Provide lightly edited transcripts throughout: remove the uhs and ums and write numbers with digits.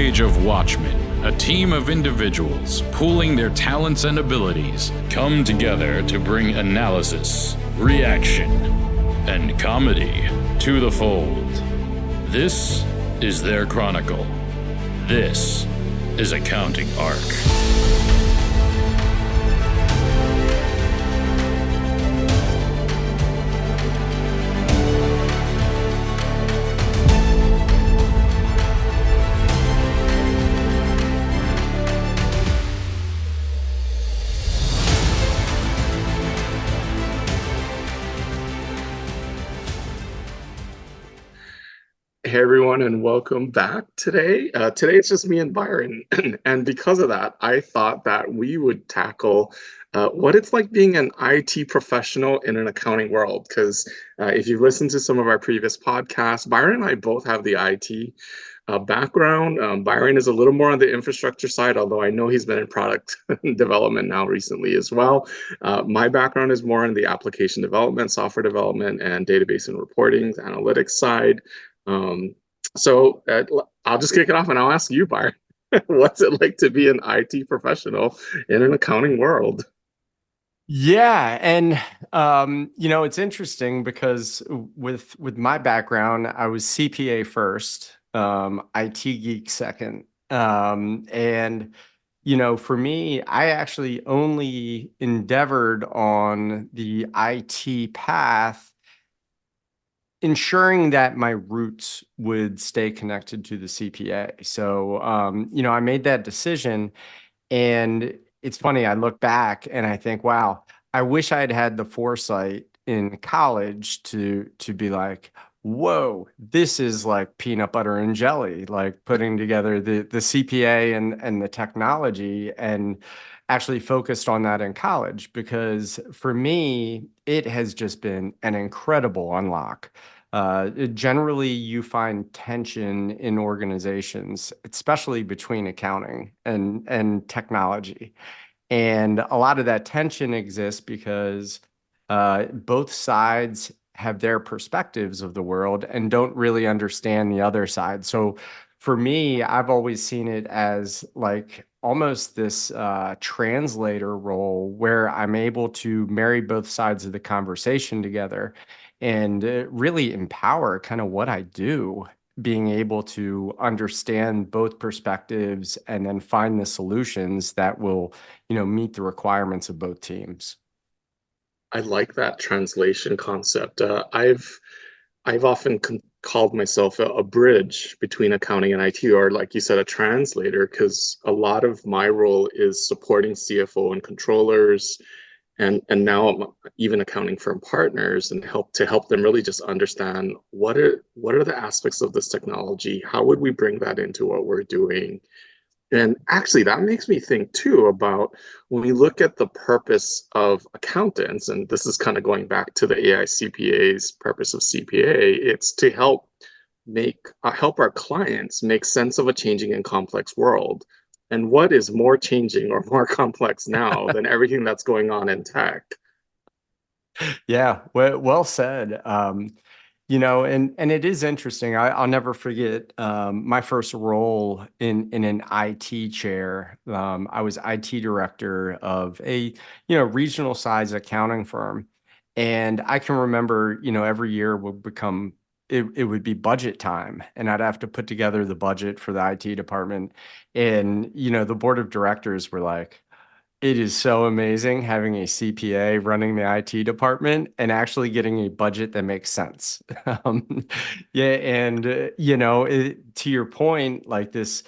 age of Watchmen, a team of individuals pooling their talents and abilities come together to bring analysis, reaction, and comedy to the fold. This is their chronicle. This is Accounting Arc. Hey everyone, and welcome back today. Today it's just me and Byron, and because of that, I thought that we would tackle what it's like being an IT professional in an accounting world. Because if you've listened to some of our previous podcasts, Byron and I both have the IT background. Byron is a little more on the infrastructure side, although I know he's been in product development now recently as well. My background is more in the application development, software development, and database and reporting, analytics side. So I'll just kick it off and I'll ask you, Byron, what's it like to be an IT professional in an accounting world? Yeah, and it's interesting because with my background, I was CPA first, IT geek second. And for me, I actually only endeavored on the IT path, ensuring that my roots would stay connected to the CPA. So, I made that decision, and it's funny, I look back and I think, wow, I wish I had had the foresight in college to be like, whoa, this is like peanut butter and jelly, like putting together the CPA and the technology, and actually focused on that in college, because for me, it has just been an incredible unlock. Generally, you find tension in organizations, especially between accounting and technology. And a lot of that tension exists because both sides have their perspectives of the world and don't really understand the other side. So for me, I've always seen it as like almost this translator role where I'm able to marry both sides of the conversation together and really empower kind of what I do, being able to understand both perspectives and then find the solutions that will, meet the requirements of both teams. I like that translation concept. I've often called myself a bridge between accounting and IT, or like you said, a translator, because a lot of my role is supporting CFO and controllers, and now I'm even accounting firm partners, and help them really just understand what are the aspects of this technology, how would we bring that into what we're doing. And actually, that makes me think too about when we look at the purpose of accountants, and this is kind of going back to the AI CPA's purpose of CPA, it's to help our clients make sense of a changing and complex world. And what is more changing or more complex now than everything that's going on in tech? Yeah, well said. And it is interesting. I'll never forget my first role in an IT chair. I was IT director of a regional size accounting firm, and I can remember every year would become it would be budget time, and I'd have to put together the budget for the IT department, and the board of directors were like, it is so amazing having a CPA running the IT department and actually getting a budget that makes sense. Yeah, and to your point, like this,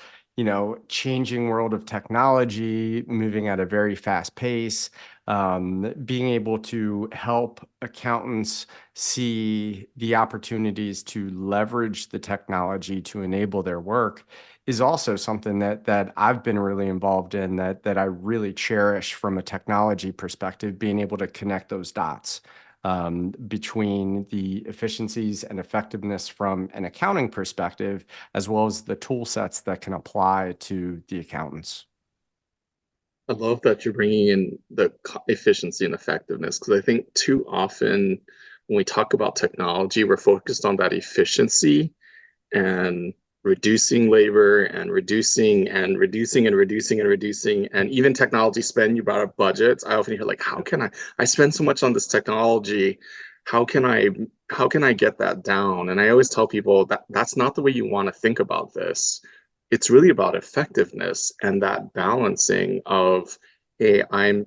changing world of technology, moving at a very fast pace, being able to help accountants see the opportunities to leverage the technology to enable their work is also something that I've been really involved in, that I really cherish from a technology perspective, being able to connect those dots between the efficiencies and effectiveness from an accounting perspective, as well as the tool sets that can apply to the accountants. I love that you're bringing in the efficiency and effectiveness, because I think too often when we talk about technology, we're focused on that efficiency, and reducing labor and reducing and reducing and reducing and reducing, and even technology spend. You brought up budgets. I often hear like, how can I spend so much on this technology? How can I get that down? And I always tell people that that's not the way you want to think about this. It's really about effectiveness and that balancing of, hey, I'm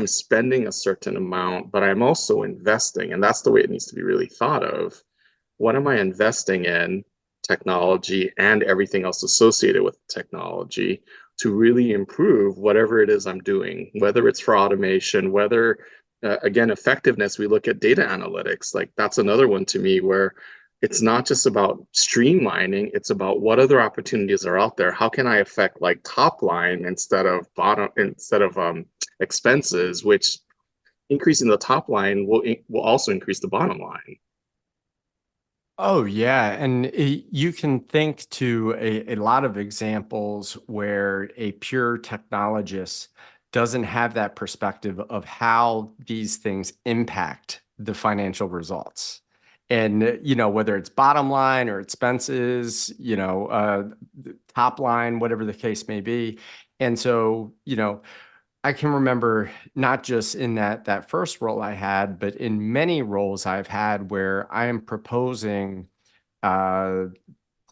spending a certain amount, but I'm also investing. And that's the way it needs to be really thought of. What am I investing in? Technology and everything else associated with technology to really improve whatever it is I'm doing, whether it's for automation, whether, again, effectiveness. We look at data analytics. Like that's another one to me where it's not just about streamlining, it's about what other opportunities are out there. How can I affect like top line instead of expenses, which increasing the top line will also increase the bottom line. Oh, yeah. And you can think to a lot of examples where a pure technologist doesn't have that perspective of how these things impact the financial results. And, whether it's bottom line or expenses, top line, whatever the case may be. And so, I can remember not just in that first role I had, but in many roles I've had where I am proposing uh,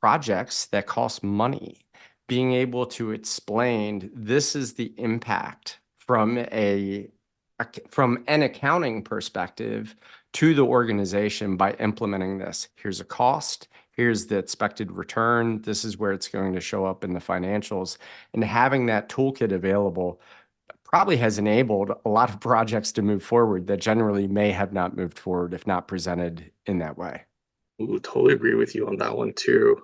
projects that cost money, being able to explain this is the impact from an accounting perspective to the organization by implementing this. Here's a cost. Here's the expected return. This is where it's going to show up in the financials. And having that toolkit available probably has enabled a lot of projects to move forward that generally may have not moved forward if not presented in that way. Ooh, totally agree with you on that one too.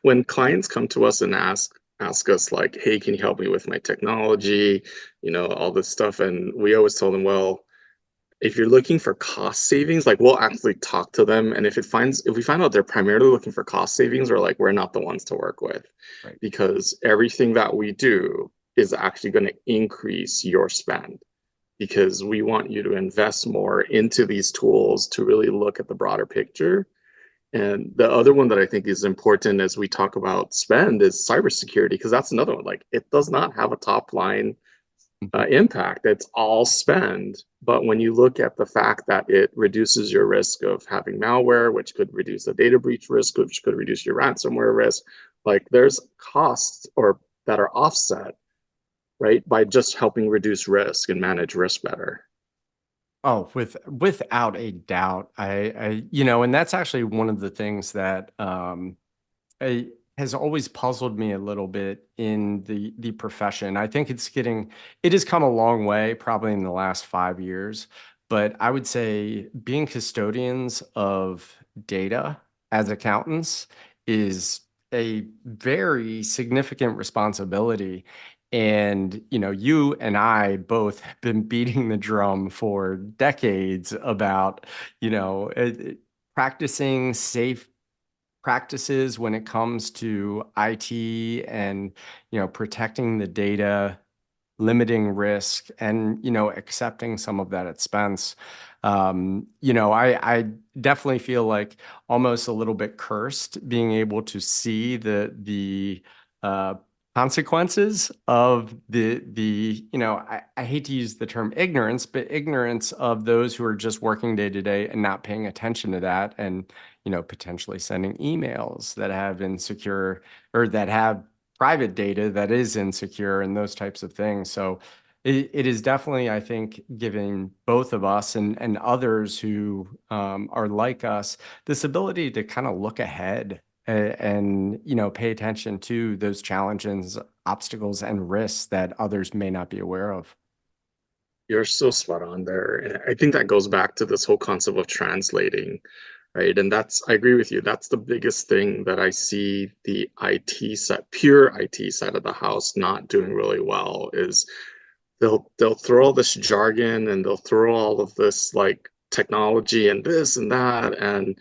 When clients come to us and ask us like, hey, can you help me with my technology, all this stuff, and we always tell them, well, if you're looking for cost savings, like we'll actually talk to them, and if we find out they're primarily looking for cost savings, we're not the ones to work with. Right. Because everything that we do is actually going to increase your spend, because we want you to invest more into these tools to really look at the broader picture. And the other one that I think is important as we talk about spend is cybersecurity, because that's another one. Like it does not have a top line impact. It's all spend. But when you look at the fact that it reduces your risk of having malware, which could reduce the data breach risk, which could reduce your ransomware risk, like there's costs or that are offset, right, by just helping reduce risk and manage risk better. Oh, without a doubt. And that's actually one of the things that has always puzzled me a little bit in the profession. I think it has come a long way, probably in the last 5 years. But I would say being custodians of data as accountants is a very significant responsibility. And, you and I both have been beating the drum for decades about, practicing safe practices when it comes to IT and, protecting the data, limiting risk, and, accepting some of that expense. I definitely feel like almost a little bit cursed being able to see the consequences of I hate to use the term ignorance, but ignorance of those who are just working day to day and not paying attention to that, and potentially sending emails that have insecure or that have private data that is insecure and those types of things. So it is definitely, I think, giving both of us and others who are like us this ability to kind of look ahead and pay attention to those challenges, obstacles, and risks that others may not be aware of. You're so spot on there. And I think that goes back to this whole concept of translating, right? And I agree with you. That's the biggest thing that I see the pure IT side of the house not doing really well is they'll throw all this jargon and they'll throw all of this like technology and this and that, and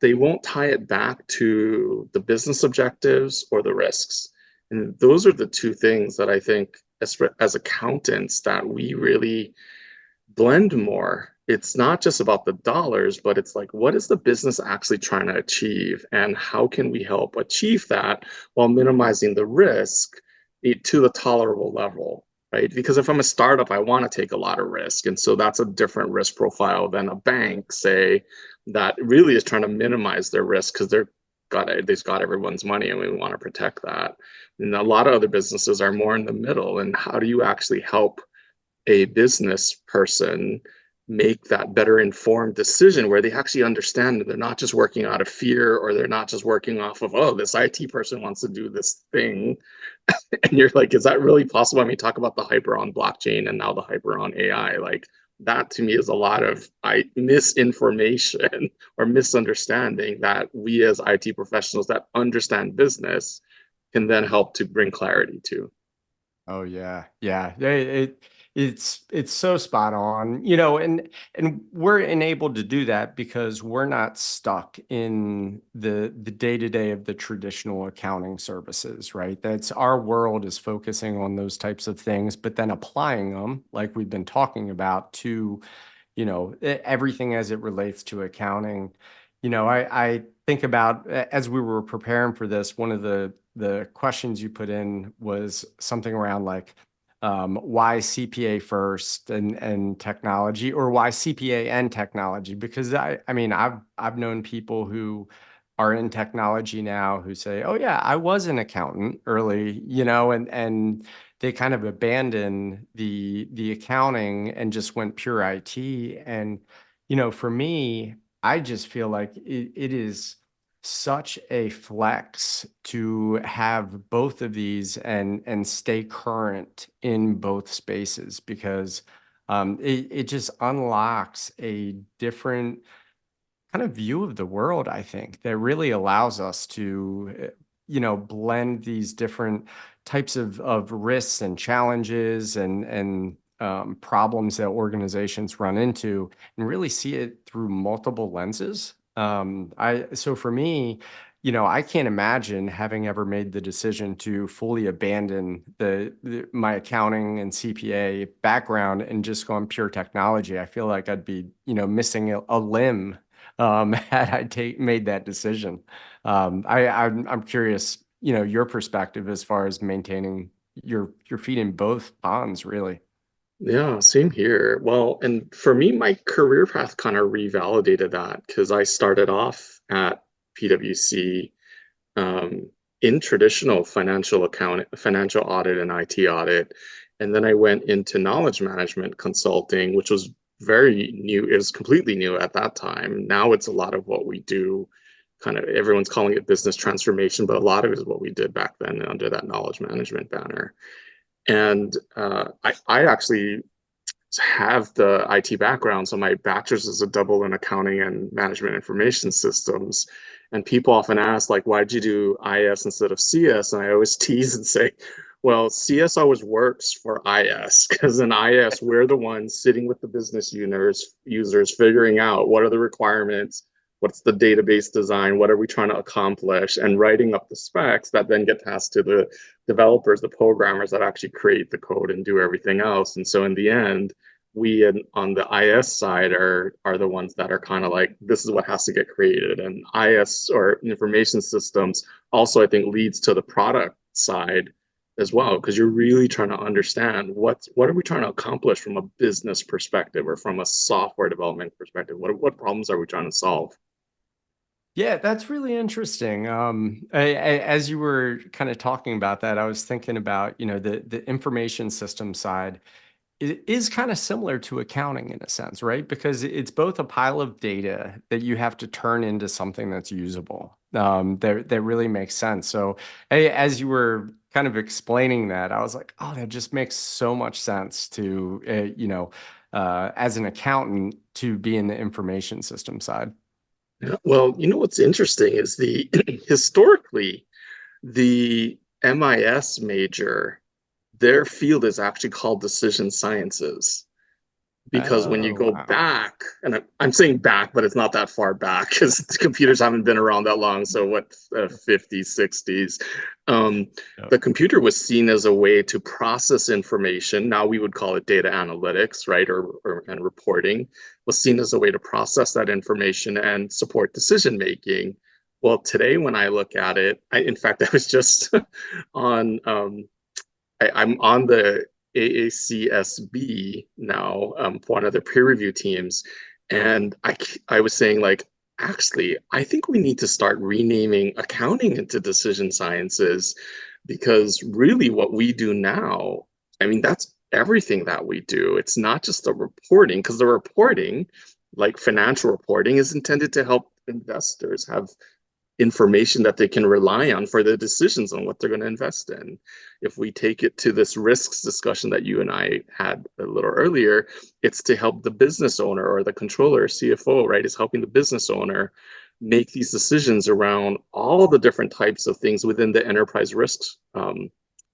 they won't tie it back to the business objectives or the risks. And those are the two things that I think as accountants that we really blend more it's not just about the dollars, but it's like, what is the business actually trying to achieve? And how can we help achieve that while minimizing the risk to the tolerable level, right? Because if I'm a startup, I want to take a lot of risk. And so that's a different risk profile than a bank, say, that really is trying to minimize their risk because they've got everyone's money and we want to protect that. And a lot of other businesses are more in the middle. And how do you actually help a business person make that better informed decision where they actually understand that they're not just working out of fear, or they're not just working off of, oh, this IT person wants to do this thing. And you're like, is that really possible? I mean, talk about the hyper on blockchain and now the hyper on AI. Like, that to me is a lot of misinformation or misunderstanding that we as IT professionals that understand business can then help to bring clarity to. Oh yeah, yeah. It's so spot on, and we're enabled to do that because we're not stuck in the day-to-day of the traditional accounting services, right? That's our world is focusing on those types of things, but then applying them, like we've been talking about, to, everything as it relates to accounting. I think about as we were preparing for this, one of the questions you put in was something around like why CPA first and technology, or why CPA and technology? Because I mean, I've known people who are in technology now who say, "Oh yeah, I was an accountant early," and they kind of abandon the accounting and just went pure IT. And for me, I just feel like it is such a flex to have both of these and stay current in both spaces, because it just unlocks a different kind of view of the world, I think, that really allows us to blend these different types of risks and challenges and problems that organizations run into, and really see it through multiple lenses. So for me, I can't imagine having ever made the decision to fully abandon my accounting and CPA background and just go on pure technology. I feel like I'd be, missing a limb had I made that decision. I'm curious, your perspective as far as maintaining your feet in both ponds, really. Yeah, same here. Well, and for me, my career path kind of revalidated that because I started off at PwC in traditional financial audit and IT audit. And then I went into knowledge management consulting, which was very new. It was completely new at that time. Now it's a lot of what we do. Kind of everyone's calling it business transformation, but a lot of it is what we did back then under that knowledge management banner. And I actually have the IT background. So my bachelor's is a double in accounting and management information systems. And people often ask, like, why'd you do IS instead of CS? And I always tease and say, well, CS always works for IS because in IS, we're the ones sitting with the business users, figuring out what are the requirements, what's the database design, what are we trying to accomplish, and writing up the specs that then get passed to the developers, the programmers that actually create the code and do everything else. And so in the end, we on the IS side are the ones that are kind of like, this is what has to get created. And IS, or information systems, also I think leads to the product side as well, because you're really trying to understand what are we trying to accomplish from a business perspective or from a software development perspective. What problems are we trying to solve? Yeah, that's really interesting. As you were kind of talking about that, I was thinking about, the information system side. It is kind of similar to accounting in a sense, right? Because it's both a pile of data that you have to turn into something that's usable. That really makes sense. So, as you were kind of explaining that, I was like, oh, that just makes so much sense to, as an accountant, to be in the information system side. Yeah, well, what's interesting is the historically the MIS major, their field is actually called decision sciences. Because when you Oh, go wow. back, and I'm saying back, but it's not that far back because computers haven't been around that long. So what, 50s, 60s, um, Yep. the computer was seen as a way to process information. Now we would call it data analytics, right? And reporting was seen as a way to process that information and support decision making. Well, today when I look at it, in fact, I was just on I'm on the AACSB now, for one of the peer review teams, and I was saying like, actually, I think we need to start renaming accounting into decision sciences, because really what we do now, I mean, that's everything that we do. It's not just the reporting, because the reporting, like financial reporting, is intended to help investors have information that they can rely on for their decisions on what they're going to invest in. If we take it to this risks discussion that you and I had a little earlier, it's to help the business owner or the controller, CFO, right? Is helping the business owner make these decisions around all the different types of things within the enterprise risks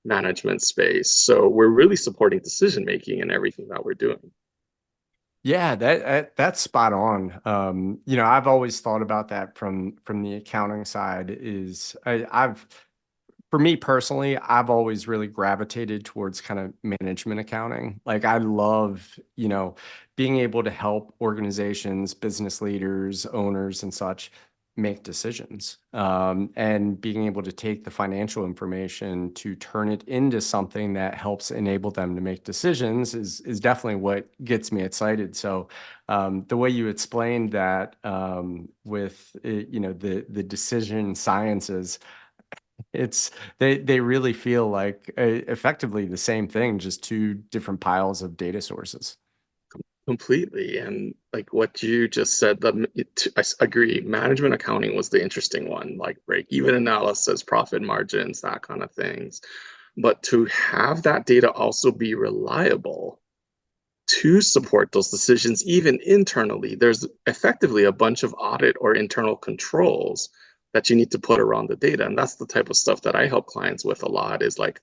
management space. So we're really supporting decision making in everything that we're doing. Yeah, that's spot on. I've always thought about that from the accounting side is for me personally, I've always really gravitated towards kind of management accounting. Like I love, being able to help organizations, business leaders, owners and such make decisions. And being able to take the financial information to turn it into something that helps enable them to make decisions is definitely what gets me excited. So the way you explained that with the decision sciences, it's they really feel like effectively the same thing, just two different piles of data sources. Completely. And like what you just said, I agree. Management accounting was the interesting one, like break even analysis, profit margins, that kind of things. But to have that data also be reliable to support those decisions, even internally, there's effectively a bunch of audit or internal controls that you need to put around the data. And that's the type of stuff that I help clients with a lot, is like,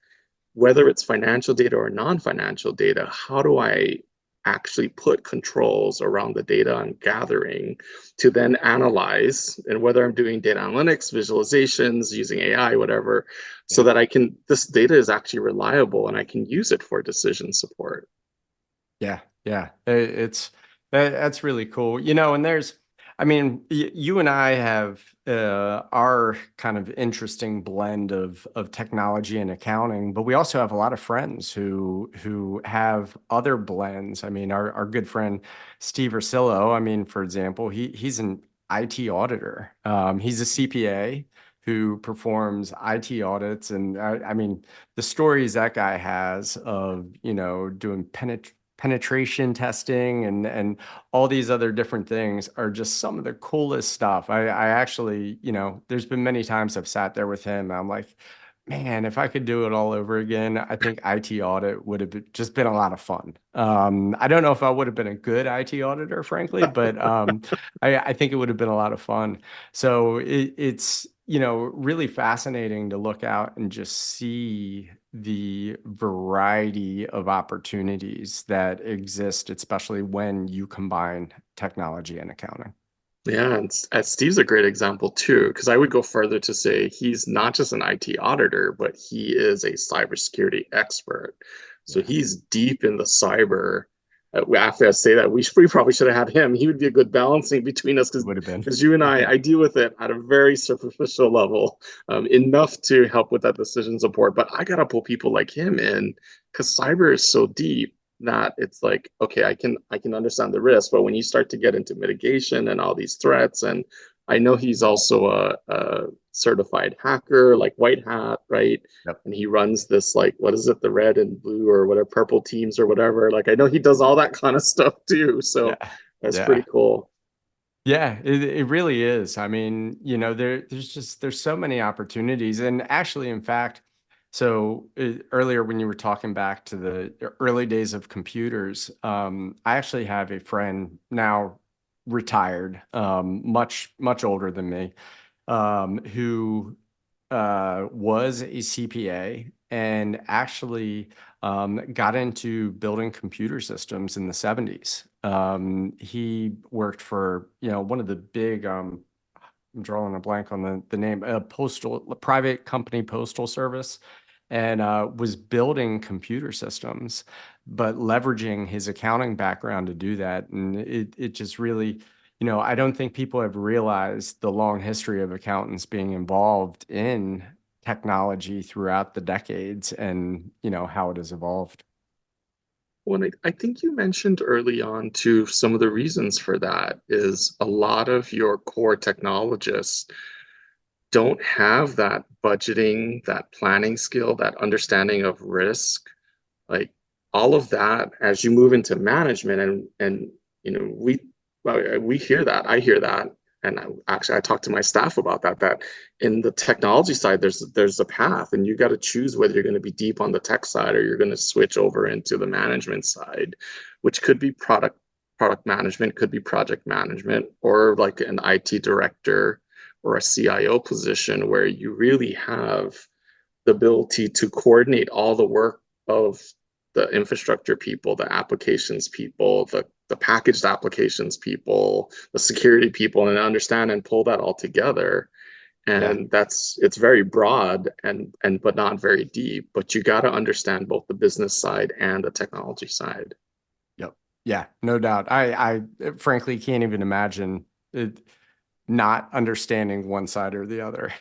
whether it's financial data or non-financial data, how do I actually put controls around the data I'm gathering to then analyze, and whether I'm doing data analytics, visualizations, using AI, whatever, so Yeah. that this data is actually reliable and I can use it for decision support. Yeah, yeah, that's really cool. And I mean, you and I have our kind of interesting blend of technology and accounting, but we also have a lot of friends who have other blends. I mean, our good friend Steve Ursillo, I mean, for example, he's an IT auditor. He's a CPA who performs IT audits, and I mean, the stories that guy has of doing penetration testing and all these other different things are just some of the coolest stuff. I actually, there's been many times I've sat there with him and I'm like, man, if I could do it all over again, I think IT audit would have just been a lot of fun. I don't know if I would have been a good IT auditor, frankly, but I think it would have been a lot of fun. So it's, really fascinating to look out and just see the variety of opportunities that exist, especially when you combine technology and accounting. Yeah, and Steve's a great example too, because I would go further to say he's not just an IT auditor, but he is a cybersecurity expert. So Yeah, he's deep in the cyber. After I say that, we probably should have had him. He would be a good balancing between us, it because would have been. you and I deal with it at a very superficial level, enough to help with that decision support. But I gotta pull people like him in, because cyber is so deep that it's like, okay, I can understand the risk, but when you start to get into mitigation and all these threats, and I know he's also a certified hacker, like white hat, right? Yep. And he runs this, like, what is it, the red and blue or whatever, purple teams or whatever. Like I know he does all that kind of stuff too. So Yeah. that's pretty Yeah. cool. Yeah, it really is. I mean, there's so many opportunities. And actually, in fact, so earlier when you were talking back to the early days of computers, I actually have a friend now retired, much older than me, who was a CPA and actually got into building computer systems in the 70s. He worked for, one of the big, I'm drawing a blank on the name, a private company postal service, and was building computer systems, but leveraging his accounting background to do that. And it just really, I don't think people have realized the long history of accountants being involved in technology throughout the decades and, how it has evolved. Well, and I think you mentioned early on too, some of the reasons for that is a lot of your core technologists don't have that budgeting, that planning skill, that understanding of risk, like all of that as you move into management and we hear that. I hear that. And actually I talk to my staff about that in the technology side, there's a path and you got to choose whether you're going to be deep on the tech side or you're going to switch over into the management side, which could be product management, could be project management, or like an IT director or a CIO position where you really have the ability to coordinate all the work of the infrastructure people, the applications people, the packaged applications people, the security people, and understand and pull that all together. Yeah. And it's very broad and but not very deep. But you got to understand both the business side and the technology side. Yep. Yeah, no doubt. I frankly can't even imagine it, not understanding one side or the other,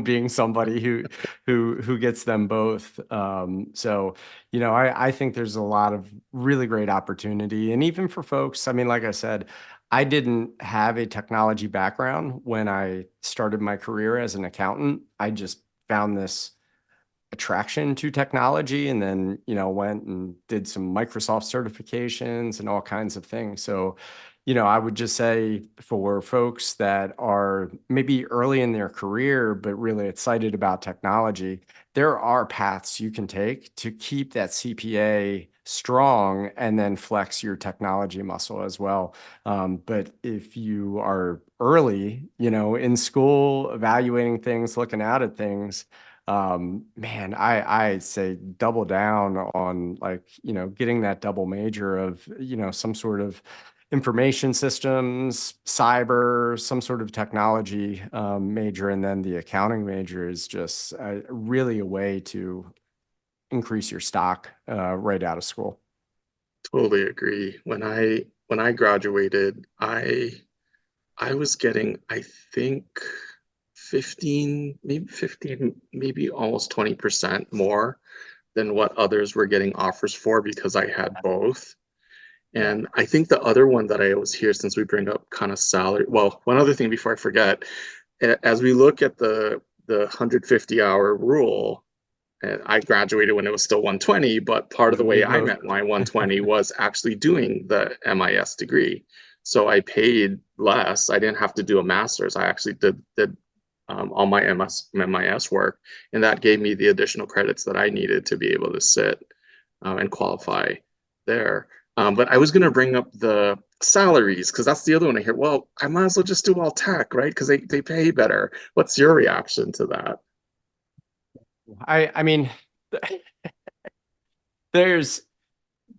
being somebody who gets them both. So, I think there's a lot of really great opportunity. And even for folks, I mean, like I said, I didn't have a technology background when I started my career as an accountant. I just found this attraction to technology and then, went and did some Microsoft certifications and all kinds of things. So, I would just say for folks that are maybe early in their career, but really excited about technology, there are paths you can take to keep that CPA strong and then flex your technology muscle as well. But if you are early, in school, evaluating things, looking out at things, man, I say double down on like, getting that double major of, some sort of information systems, cyber, some sort of technology major, and then the accounting major is just really a way to increase your stock right out of school. Totally agree. When I graduated, I was getting, I think 15, maybe almost 20% more than what others were getting offers for because I had both. Yeah. And I think the other one that I always hear since we bring up kind of salary, well, one other thing before I forget, as we look at the 150-hour rule, and I graduated when it was still 120, but part of the We way I both. met my 120 was actually doing the MIS degree. So I paid less. I didn't have to do a master's. I actually did all my MIS work, and that gave me the additional credits that I needed to be able to sit and qualify there. But I was going to bring up the salaries because that's the other one I hear. Well, I might as well just do all tech, right? Because they pay better. What's your reaction to that? I mean, there's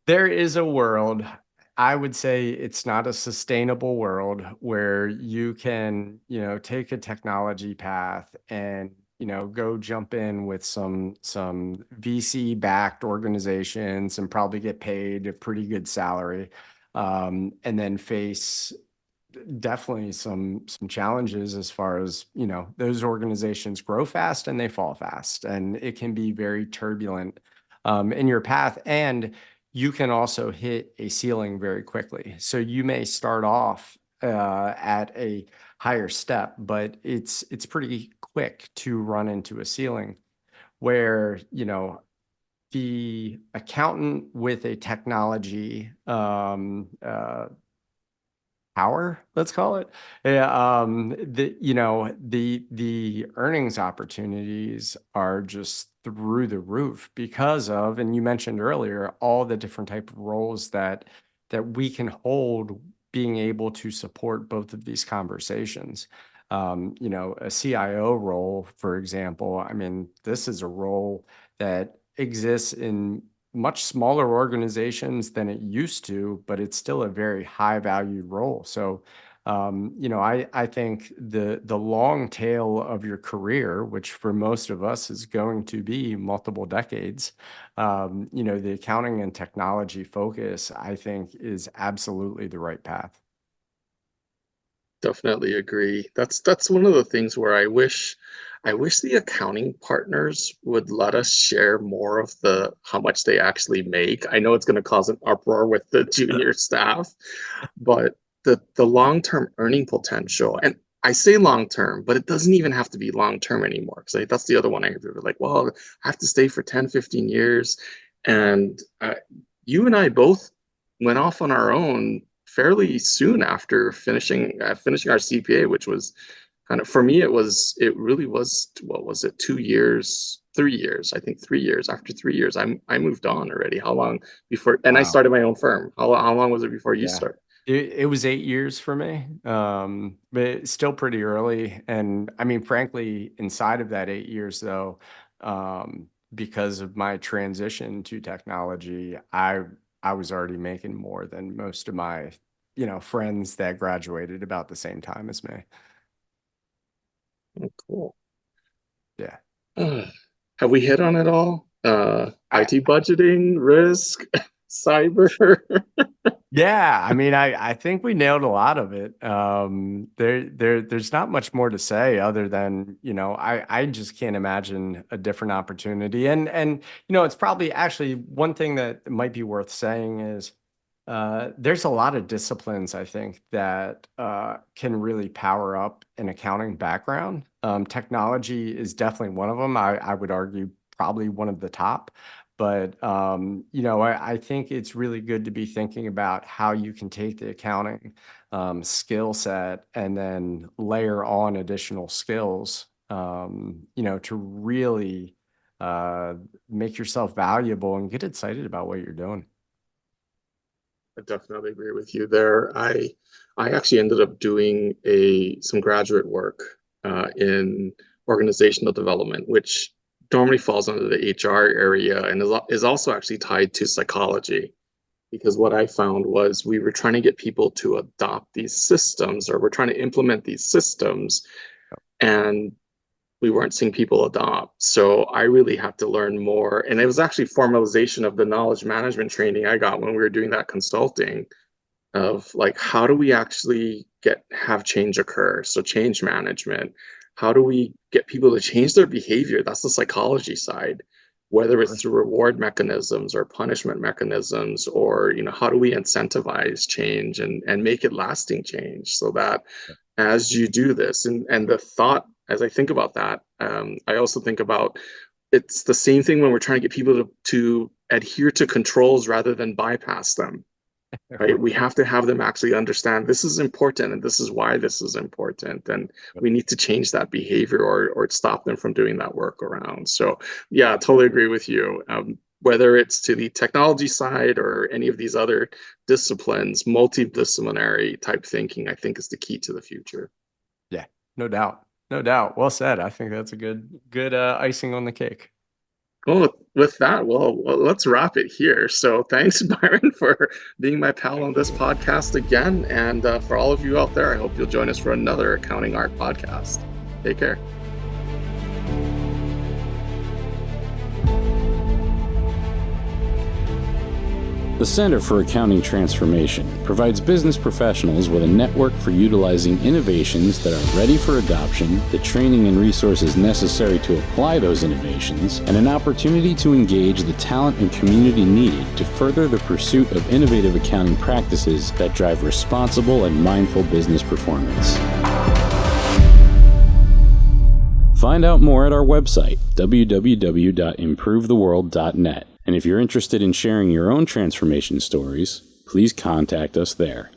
there is a world, I would say it's not a sustainable world where you can, take a technology path and, go jump in with some VC backed organizations and probably get paid a pretty good salary. And then face definitely some challenges as far as, those organizations grow fast and they fall fast, and it can be very turbulent in your path. And you can also hit a ceiling very quickly. So you may start off at a higher step, but it's pretty quick to run into a ceiling where, the accountant with a technology power, let's call it. Yeah, the earnings opportunities are just through the roof because of, and you mentioned earlier, all the different type of roles that we can hold, being able to support both of these conversations. A CIO role, for example. I mean, this is a role that exists in much smaller organizations than it used to, but it's still a very high valued role. So, I think the long tail of your career, which for most of us is going to be multiple decades, the accounting and technology focus, I think, is absolutely the right path. Definitely agree. That's one of the things where I wish the accounting partners would let us share more of the how much they actually make. I know it's going to cause an uproar with the junior staff, but the long-term earning potential, and I say long-term, but it doesn't even have to be long-term anymore. Because that's the other one I hear people are like, well, I have to stay for 10, 15 years. And you and I both went off on our own fairly soon after finishing our CPA, which was kind of, for me, it really was, what was it, 2 years, 3 years, I think 3 years. After 3 years, I moved on already. How long before, and I Wow. started my own firm. How long was it before you Yeah. started? It was 8 years for me, but it's still pretty early. And I mean, frankly, inside of that 8 years, though, because of my transition to technology, I was already making more than most of my, friends that graduated about the same time as me. Oh, cool. Yeah. Have we hit on it all? I, IT budgeting, risk, cyber. Yeah, I mean, I think we nailed a lot of it. There's not much more to say other than, I just can't imagine a different opportunity. And it's probably actually one thing that might be worth saying is there's a lot of disciplines I think that can really power up an accounting background. Technology is definitely one of them. I would argue probably one of the top. But I think it's really good to be thinking about how you can take the accounting skill set and then layer on additional skills, to really make yourself valuable and get excited about what you're doing. I definitely agree with you there. I actually ended up doing some graduate work in organizational development, which normally falls under the HR area and is also actually tied to psychology. Because what I found was we were trying to get people to adopt these systems, or we're trying to implement these systems, and we weren't seeing people adopt. So I really had to learn more. And it was actually formalization of the knowledge management training I got when we were doing that consulting, of like, how do we actually have change occur? So change management, how do we get people to change their behavior? That's the psychology side, whether it's through reward mechanisms or punishment mechanisms, or how do we incentivize change and make it lasting change, so that as you do this, and the thought, as I think about that, I also think about, it's the same thing when we're trying to get people to adhere to controls rather than bypass them. Right? We have to have them actually understand this is important and this is why this is important. And we need to change that behavior, or stop them from doing that work around. So yeah, I totally agree with you. Whether it's to the technology side or any of these other disciplines, multidisciplinary type thinking, I think, is the key to the future. Yeah, no doubt. No doubt. Well said. I think that's a good icing on the cake. Well, with that, well, let's wrap it here. So thanks, Byron, for being my pal on this podcast again. And for all of you out there, I hope you'll join us for another Accounting Art podcast. Take care. The Center for Accounting Transformation provides business professionals with a network for utilizing innovations that are ready for adoption, the training and resources necessary to apply those innovations, and an opportunity to engage the talent and community needed to further the pursuit of innovative accounting practices that drive responsible and mindful business performance. Find out more at our website, www.improvetheworld.net. And if you're interested in sharing your own transformation stories, please contact us there.